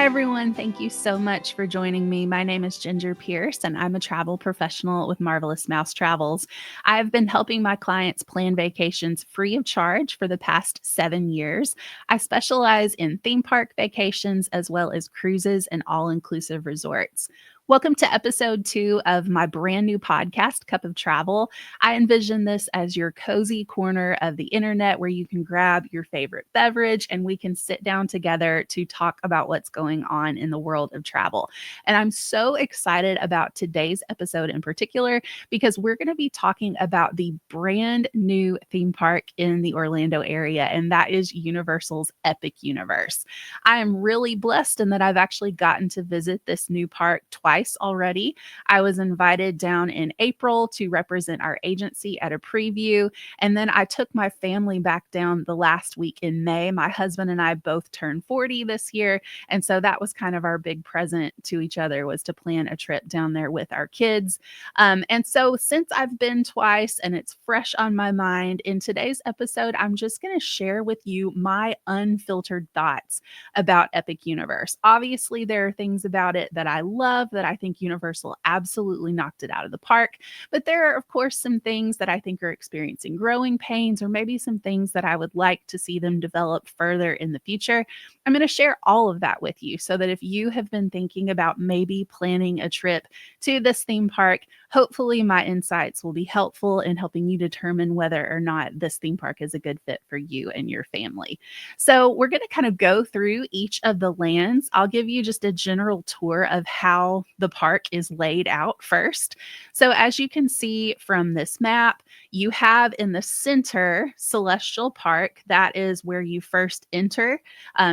Hi, everyone. Thank you so much for joining me. My name is Ginger Pierce, and I'm a travel professional with Marvelous Mouse Travels. I've been helping my clients plan vacations free of charge for the past 7 years. I specialize in theme park vacations as well as cruises and all-inclusive resorts. Welcome to episode 2 of my brand new podcast, Cup of Travel. I envision this as your cozy corner of the internet where you can grab your favorite beverage and we can sit down together to talk about what's going on in the world of travel. And I'm so excited about today's episode in particular because we're going to be talking about the brand new theme park in the Orlando area, and that is Universal's Epic Universe. I am really blessed in that I've actually gotten to visit this new park twice already. I was invited down in April to represent our agency at a preview, and then I took my family back down the last week in May. My husband and I both turned 40 this year, and so that was kind of our big present to each other, was to plan a trip down there with our kids. And so since I've been twice and it's fresh on my mind, in today's episode, I'm just going to share with you my unfiltered thoughts about Epic Universe. Obviously, there are things about it that I love, that I think Universal absolutely knocked it out of the park. But there are, of course, some things that I think are experiencing growing pains, or maybe some things that I would like to see them develop further in the future. I'm going to share all of that with you so that if you have been thinking about maybe planning a trip to this theme park, hopefully my insights will be helpful in helping you determine whether or not this theme park is a good fit for you and your family. So we're going to kind of go through each of the lands. I'll give you just a general tour of how the park is laid out first. So as you can see from this map, you have in the center Celestial Park. That is where you first enter.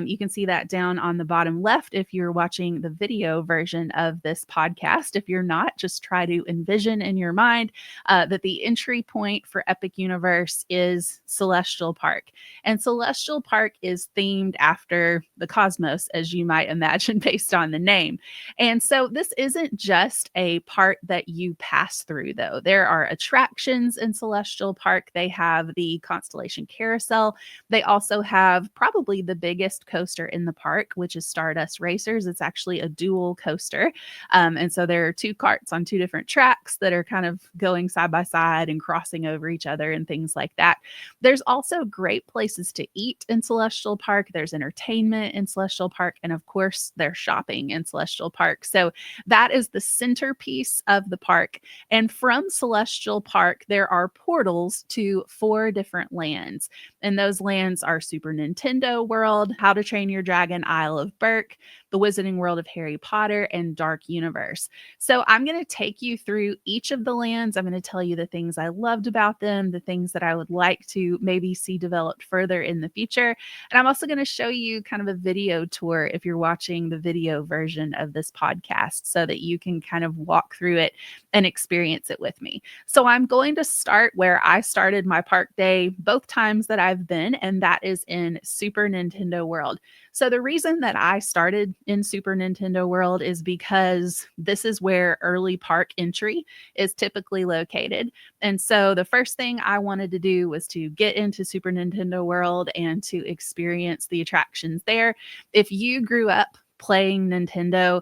You can see that down on the bottom left if you're watching the video version of this podcast. If you're not, just try to envision in your mind that the entry point for Epic Universe is Celestial Park. And Celestial Park is themed after the cosmos, as you might imagine, based on the name. And so this isn't just a part that you pass through, though. There are attractions in Celestial Park. They have the Constellation Carousel. They also have probably the biggest coaster in the park, which is Stardust Racers. It's actually a dual coaster. And so there are two carts on two different tracks that are kind of going side by side and crossing over each other and things like that. There's also great places to eat in Celestial Park. There's entertainment in Celestial Park. And of course, there's shopping in Celestial Park. So that is the centerpiece of the park. And from Celestial Park, there are portals to 4 different lands. And those lands are Super Nintendo World, How to Train Your Dragon Isle of Berk, the Wizarding World of Harry Potter, and Dark Universe. So I'm going to take you through each of the lands. I'm going to tell you the things I loved about them, the things that I would like to maybe see developed further in the future. And I'm also going to show you kind of a video tour if you're watching the video version of this podcast so that you can kind of walk through it and experience it with me. So I'm going to start where I started my park day both times that I've been, and that is in Super Nintendo World. So the reason that I started in Super Nintendo World is because this is where early park entry is typically located. And so the first thing I wanted to do was to get into Super Nintendo World and to experience the attractions there. If you grew up playing Nintendo,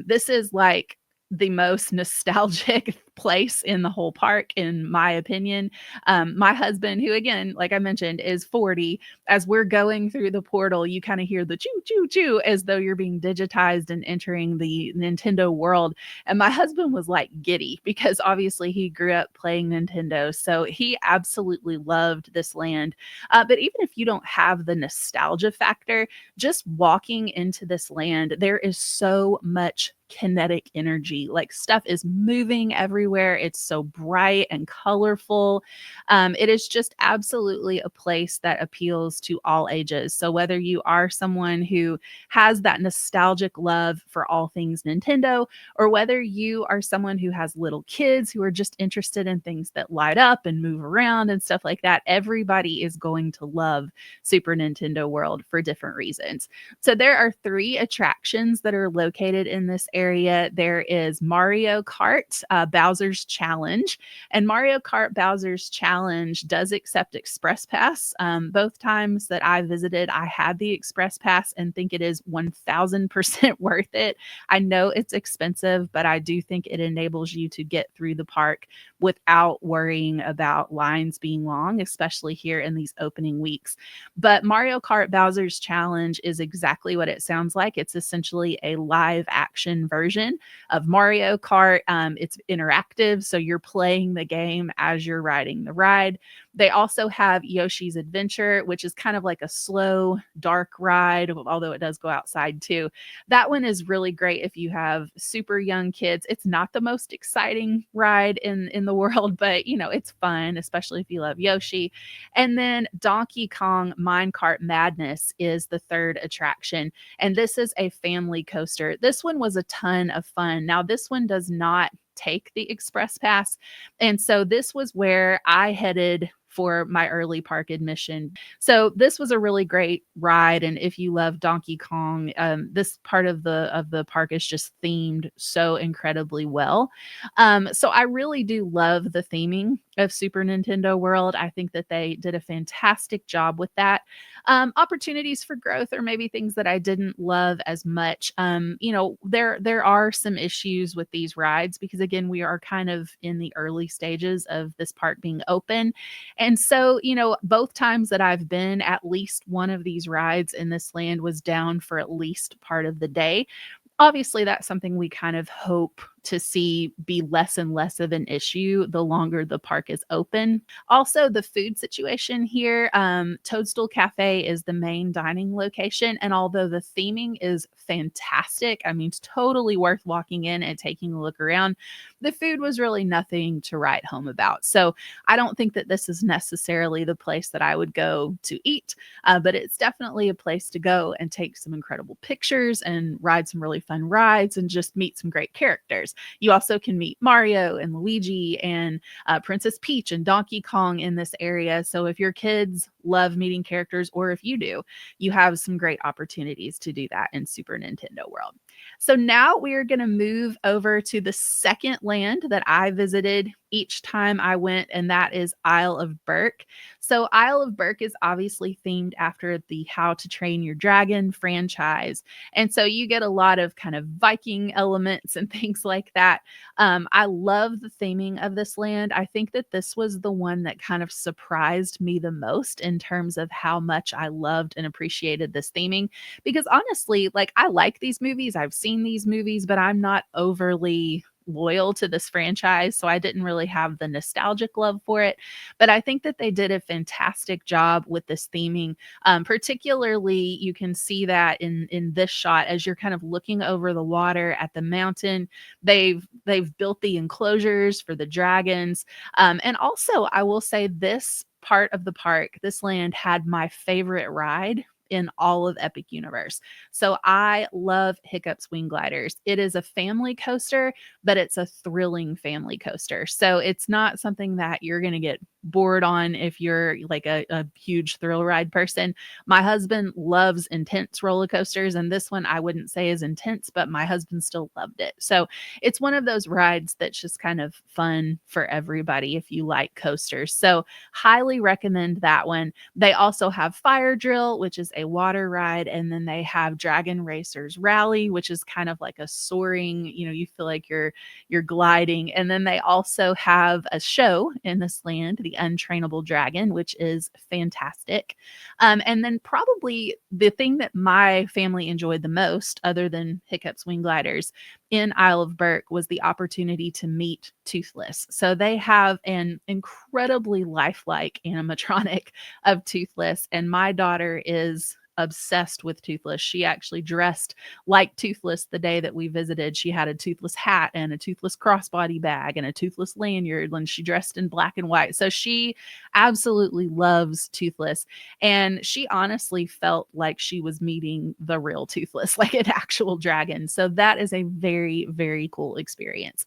this is like the most nostalgic place in the whole park, in my opinion. My husband, who again, like I mentioned, is 40, as we're going through the portal, you kind of hear the choo choo choo as though you're being digitized and entering the Nintendo world. And my husband was like giddy because obviously he grew up playing Nintendo. So he absolutely loved this land. But even if you don't have the nostalgia factor, just walking into this land, there is so much kinetic energy. Like stuff is moving everywhere. It's so bright and colorful. It is just absolutely a place that appeals to all ages. So whether you are someone who has that nostalgic love for all things Nintendo, or whether you are someone who has little kids who are just interested in things that light up and move around and stuff like that, everybody is going to love Super Nintendo World for different reasons. So there are 3 attractions that are located in this area. There is Mario Kart, Bowser's Challenge. And Mario Kart Bowser's Challenge does accept Express Pass. Both times that I visited, I had the Express Pass and think it is 1000% worth it. I know it's expensive, but I do think it enables you to get through the park without worrying about lines being long, especially here in these opening weeks. But Mario Kart Bowser's Challenge is exactly what it sounds like. It's essentially a live action version of Mario Kart. It's interactive, so you're playing the game as you're riding the ride. They also have Yoshi's Adventure, which is kind of like a slow, dark ride, although it does go outside too. That one is really great if you have super young kids. It's not the most exciting ride in the world, but it's fun, especially if you love Yoshi. And then Donkey Kong Minecart Madness is the third attraction. And this is a family coaster. This one was a ton of fun. Now, this one does not take the Express Pass. And so this was where I headed for my early park admission. So this was a really great ride. And if you love Donkey Kong, this part of the park is just themed so incredibly well. So I really do love the theming of Super Nintendo World. I think that they did a fantastic job with that. Opportunities for growth, or maybe things that I didn't love as much. There are some issues with these rides because again, we are kind of in the early stages of this park being open. And so, both times that I've been, at least one of these rides in this land was down for at least part of the day. Obviously, that's something we kind of hope to see be less and less of an issue the longer the park is open. Also, the food situation here, Toadstool Cafe is the main dining location. And although the theming is fantastic, I mean, it's totally worth walking in and taking a look around, the food was really nothing to write home about. So I don't think that this is necessarily the place that I would go to eat, but it's definitely a place to go and take some incredible pictures and ride some really fun rides and just meet some great characters. You also can meet Mario and Luigi and Princess Peach and Donkey Kong in this area. So if your kids love meeting characters, or if you do, you have some great opportunities to do that in Super Nintendo World. So now we are going to move over to the second land that I visited each time I went, and that is Isle of Berk. So Isle of Berk is obviously themed after the How to Train Your Dragon franchise. And so you get a lot of kind of Viking elements and things like that. I love the theming of this land. I think that this was the one that kind of surprised me the most in terms of how much I loved and appreciated this theming. Because honestly, like, I like these movies, I've seen these movies, but I'm not overly loyal to this franchise, so I didn't really have the nostalgic love for it. But I think that they did a fantastic job with this theming. Particularly, you can see that in this shot as you're kind of looking over the water at the mountain. They've built the enclosures for the dragons, and also I will say this part of the park, this land had my favorite ride in all of Epic Universe. So I love Hiccup's Wing Gliders. It is a family coaster, but it's a thrilling family coaster. So it's not something that you're going to get bored on if you're like a huge thrill ride person. My husband loves intense roller coasters, and this one I wouldn't say is intense, but my husband still loved it. So it's one of those rides that's just kind of fun for everybody if you like coasters. So highly recommend that one. They also have Fire Drill, which is a water ride, and then they have Dragon Racers Rally, which is kind of like a soaring, you feel like you're gliding. And then they also have a show in this land, the Untrainable Dragon, which is fantastic. And then probably the thing that my family enjoyed the most, other than Hiccup's Wing Gliders, in Isle of Berk was the opportunity to meet Toothless. So they have an incredibly lifelike animatronic of Toothless, and my daughter is obsessed with Toothless. She actually dressed like Toothless the day that we visited. She had a Toothless hat and a Toothless crossbody bag and a Toothless lanyard, and she dressed in black and white. So she absolutely loves Toothless. And she honestly felt like she was meeting the real Toothless, like an actual dragon. So that is a very, very cool experience.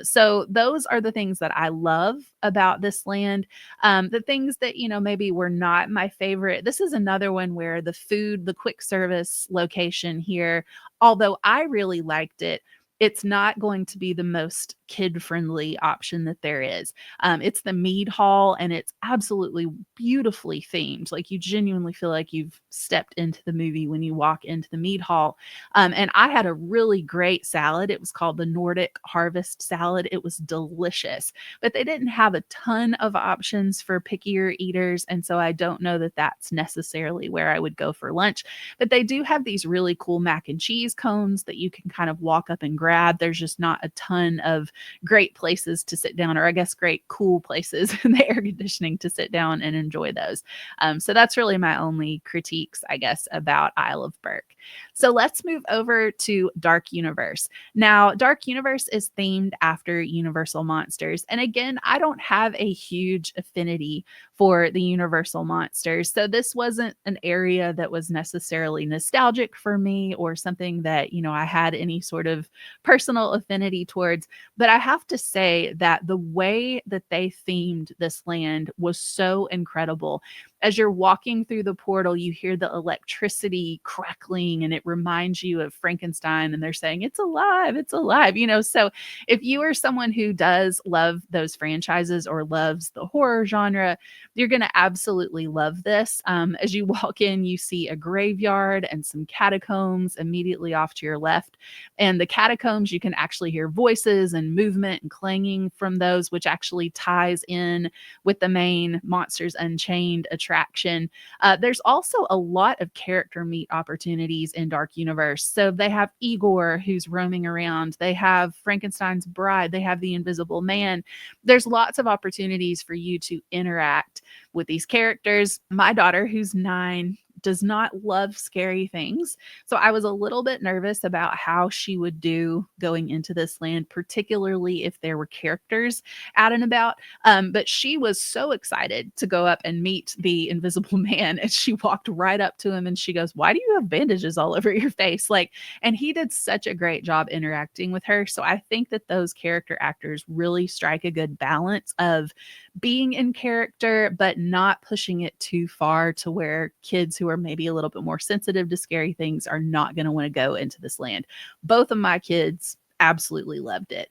So those are the things that I love about this land. The things that, maybe were not my favorite. This is another one where the food, the quick service location here, although I really liked it, it's not going to be the most kid-friendly option that there is. It's the mead hall, and it's absolutely beautifully themed. Like, you genuinely feel like you've stepped into the movie when you walk into the mead hall. And I had a really great salad. It was called the Nordic Harvest salad. It was delicious, but they didn't have a ton of options for pickier eaters. And so I don't know that that's necessarily where I would go for lunch. But they do have these really cool mac and cheese cones that you can kind of walk up and grab. There's just not a ton of great places to sit down, or I guess great cool places in the air conditioning to sit down and enjoy those. So that's really my only critiques, I guess, about Isle of Burke. So let's move over to Dark Universe. Now, Dark Universe is themed after Universal Monsters. And again, I don't have a huge affinity for the Universal Monsters. So this wasn't an area that was necessarily nostalgic for me or something that, I had any sort of personal affinity towards. But I have to say that the way that they themed this land was so incredible. As you're walking through the portal, you hear the electricity crackling and it reminds you of Frankenstein, and they're saying, it's alive, it's alive. So if you are someone who does love those franchises or loves the horror genre, you're going to absolutely love this. As you walk in, you see a graveyard and some catacombs immediately off to your left. And the catacombs, you can actually hear voices and movement and clanging from those, which actually ties in with the main Monsters Unchained attraction. There's also a lot of character meet opportunities in Dark Universe. So they have Igor, who's roaming around. They have Frankenstein's bride. They have the Invisible Man. There's lots of opportunities for you to interact with these characters. My daughter, who's 9, does not love scary things. So I was a little bit nervous about how she would do going into this land, particularly if there were characters out and about. But she was so excited to go up and meet the Invisible Man. And she walked right up to him and she goes, "Why do you have bandages all over your face?" And he did such a great job interacting with her. So I think that those character actors really strike a good balance of being in character, but not pushing it too far to where kids who are maybe a little bit more sensitive to scary things are not going to want to go into this land. Both of my kids absolutely loved it.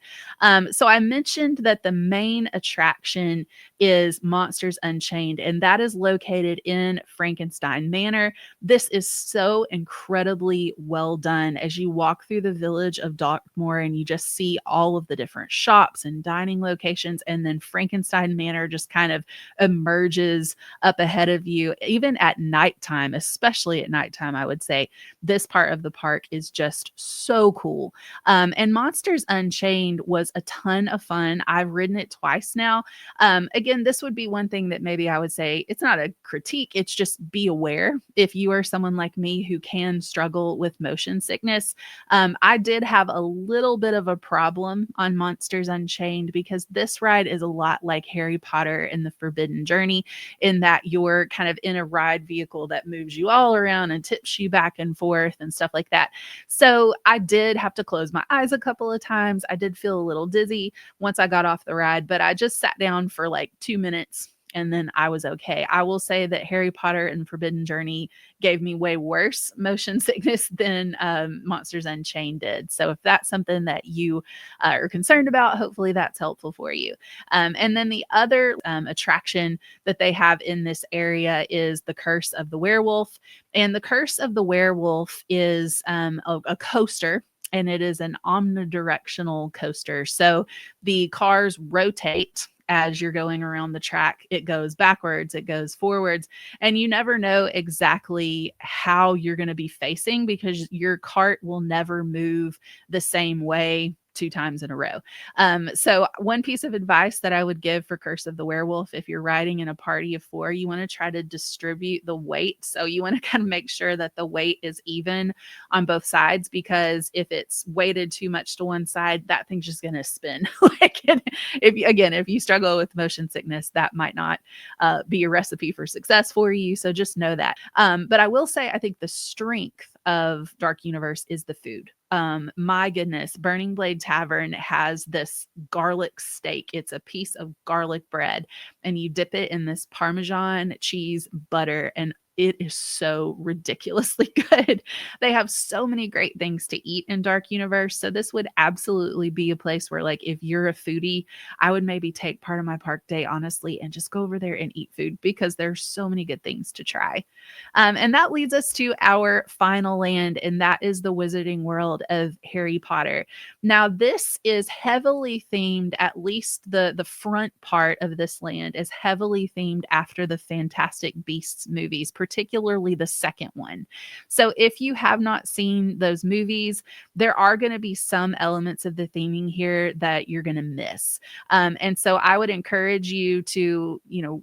So I mentioned that the main attraction is Monsters Unchained, and that is located in Frankenstein Manor. This is so incredibly well done. As you walk through the village of Darkmoor and you just see all of the different shops and dining locations, and then Frankenstein Manor just kind of emerges up ahead of you, even at nighttime, especially at nighttime, I would say. This part of the park is just so cool. And Monsters Unchained was a ton of fun. I've ridden it twice now. Again, this would be one thing that maybe I would say it's not a critique. It's just be aware if you are someone like me who can struggle with motion sickness. I did have a little bit of a problem on Monsters Unchained because this ride is a lot like Harry Potter and the Forbidden Journey in that you're kind of in a ride vehicle that moves you all around and tips you back and forth and stuff like that. So I did have to close my eyes a couple of times. I did feel a little dizzy once I got off the ride, but I just sat down for like 2 minutes and then I was okay. I will say that Harry Potter and Forbidden Journey gave me way worse motion sickness than Monsters Unchained did. So if that's something that you are concerned about, hopefully that's helpful for you. And then the other attraction that they have in this area is the Curse of the Werewolf. And the Curse of the Werewolf is a coaster, and it is an omnidirectional coaster. So the cars rotate as you're going around the track. It goes backwards, it goes forwards, and you never know exactly how you're going to be facing because your cart will never move the same way 2 times in a row. So one piece of advice that I would give for Curse of the Werewolf, if you're riding in a party of 4, you want to try to distribute the weight. So you want to kind of make sure that the weight is even on both sides, because if it's weighted too much to one side, that thing's just going to spin. If you struggle with motion sickness, that might not be a recipe for success for you. So just know that. But I will say, I think the strength of Dark Universe is the food. My goodness, Burning Blade Tavern has this garlic steak. It's a piece of garlic bread, and you dip it in this Parmesan cheese butter. And it is so ridiculously good. They have so many great things to eat in Dark Universe. So this would absolutely be a place where, like, if you're a foodie, I would maybe take part of my park day, honestly, and just go over there and eat food because there's so many good things to try. And that leads us to our final land, and that is the Wizarding World of Harry Potter. Now, this is heavily themed, at least the front part of this land is heavily themed after the Fantastic Beasts movies, particularly the second one. So if you have not seen those movies, there are going to be some elements of the theming here that you're going to miss. And so I would encourage you to,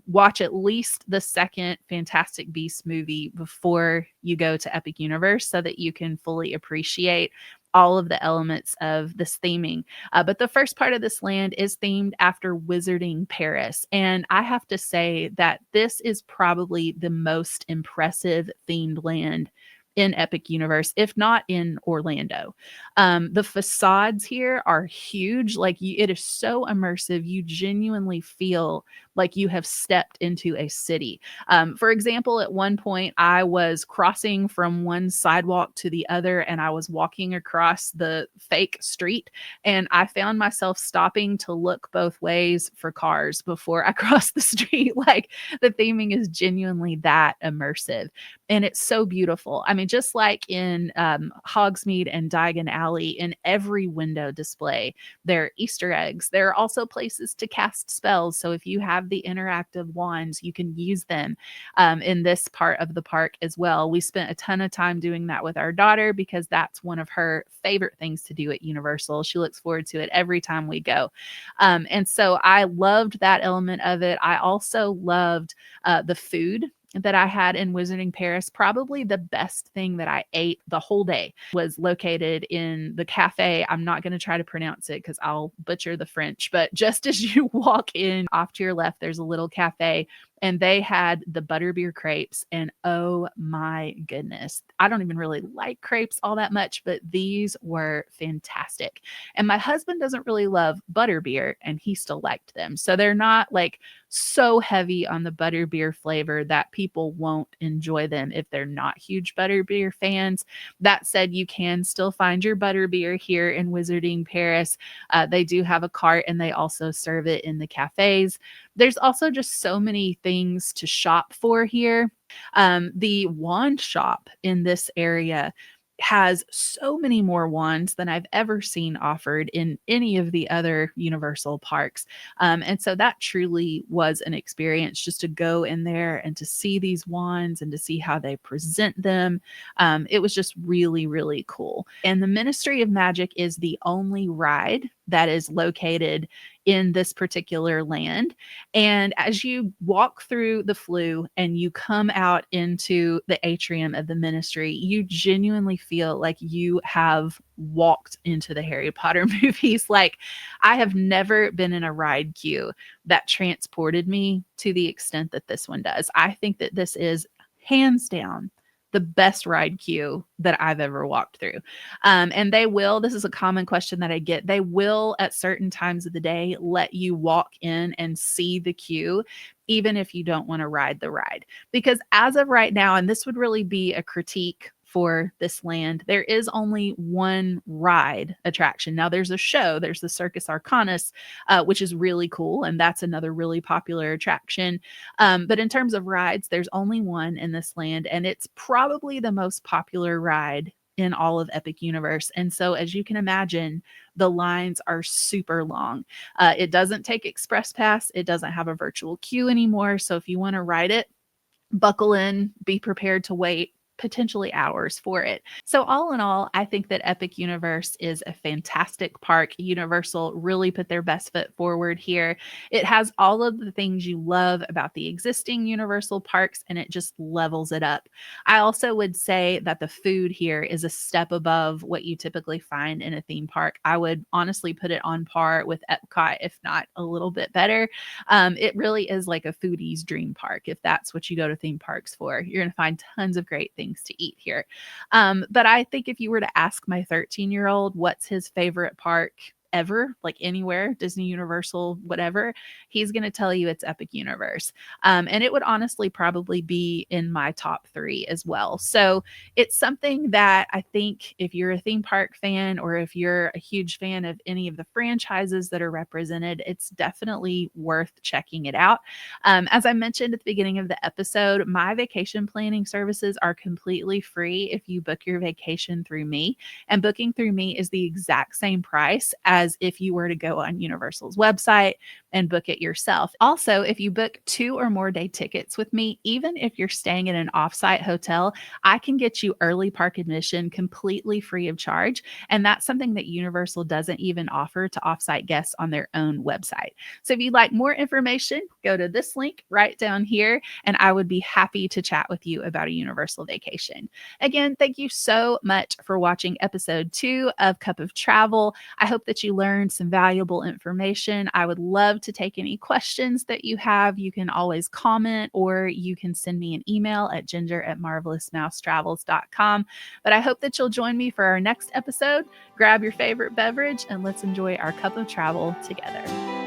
watch at least the second Fantastic Beasts movie before you go to Epic Universe so that you can fully appreciate all of the elements of this theming. But the first part of this land is themed after Wizarding Paris. And I have to say that this is probably the most impressive themed land in Epic Universe, if not in Orlando. The facades here are huge. Like, it is so immersive. You genuinely feel like you have stepped into a city. For example, at one point, I was crossing from one sidewalk to the other, and I was walking across the fake street, and I found myself stopping to look both ways for cars before I crossed the street. Like, the theming is genuinely that immersive, and it's so beautiful. I mean, just like in Hogsmeade and Diagon Alley, in every window display, there are Easter eggs. There are also places to cast spells. So if you have the interactive wands, you can use them in this part of the park as well. We spent a ton of time doing that with our daughter because that's one of her favorite things to do at Universal. She looks forward to it every time we go. And so I loved that element of it. I also loved the food that I had in Wizarding Paris. Probably the best thing that I ate the whole day was located in the cafe. I'm not going to try to pronounce it because I'll butcher the French, but just as you walk in off to your left, there's a little cafe, and they had the butterbeer crepes. And oh my goodness, I don't even really like crepes all that much, but these were fantastic. And my husband doesn't really love butterbeer, and he still liked them. So they're not like so heavy on the butterbeer flavor that people won't enjoy them if they're not huge butterbeer fans. That said, you can still find your butterbeer here in Wizarding Paris. They do have a cart, and they also serve it in the cafes. There's also just so many things to shop for here. The wand shop in this area has so many more wands than I've ever seen offered in any of the other Universal parks. And so that truly was an experience, just to go in there and to see these wands and to see how they present them. It was just really, really cool. And the Ministry of Magic is the only ride that is located in this particular land. And as you walk through the flue and you come out into the atrium of the ministry, you genuinely feel like you have walked into the Harry Potter movies. Like, I have never been in a ride queue that transported me to the extent that this one does. I think that this is hands down the best ride queue that I've ever walked through. And this is a common question that I get, they will at certain times of the day let you walk in and see the queue, even if you don't want to ride the ride. Because as of right now, and this would really be a critique for this land, there is only one ride attraction. Now, there's a show, there's the Circus Arcanus, which is really cool, and that's another really popular attraction. But in terms of rides, there's only one in this land, and it's probably the most popular ride in all of Epic Universe. And so, as you can imagine, the lines are super long. It doesn't take Express Pass, it doesn't have a virtual queue anymore. So, if you want to ride it, buckle in, be prepared to wait potentially hours for it. So all in all, I think that Epic Universe is a fantastic park. Universal really put their best foot forward here. It has all of the things you love about the existing Universal parks, and it just levels it up. I also would say that the food here is a step above what you typically find in a theme park. I would honestly put it on par with Epcot, if not a little bit better. It really is like a foodie's dream park. If that's what you go to theme parks for, you're going to find tons of great things to eat here. But I think if you were to ask my 13-year-old what's his favorite park ever, like anywhere, Disney, Universal, whatever, he's going to tell you it's Epic Universe. And it would honestly probably be in my top 3 as well. So it's something that I think if you're a theme park fan or if you're a huge fan of any of the franchises that are represented, it's definitely worth checking it out. As I mentioned at the beginning of the episode, my vacation planning services are completely free if you book your vacation through me. And booking through me is the exact same price as if you were to go on Universal's website and book it yourself. Also, if you book 2 or more day tickets with me, even if you're staying in an offsite hotel, I can get you early park admission completely free of charge. And that's something that Universal doesn't even offer to offsite guests on their own website. So if you'd like more information, go to this link right down here, and I would be happy to chat with you about a Universal vacation. Again, thank you so much for watching episode 2 of Cup of Travel. I hope that you learned some valuable information. I would love to take any questions that you have. You can always comment or you can send me an email at ginger@marvelousmousetravels.com. But I hope that you'll join me for our next episode. Grab your favorite beverage and let's enjoy our cup of travel together.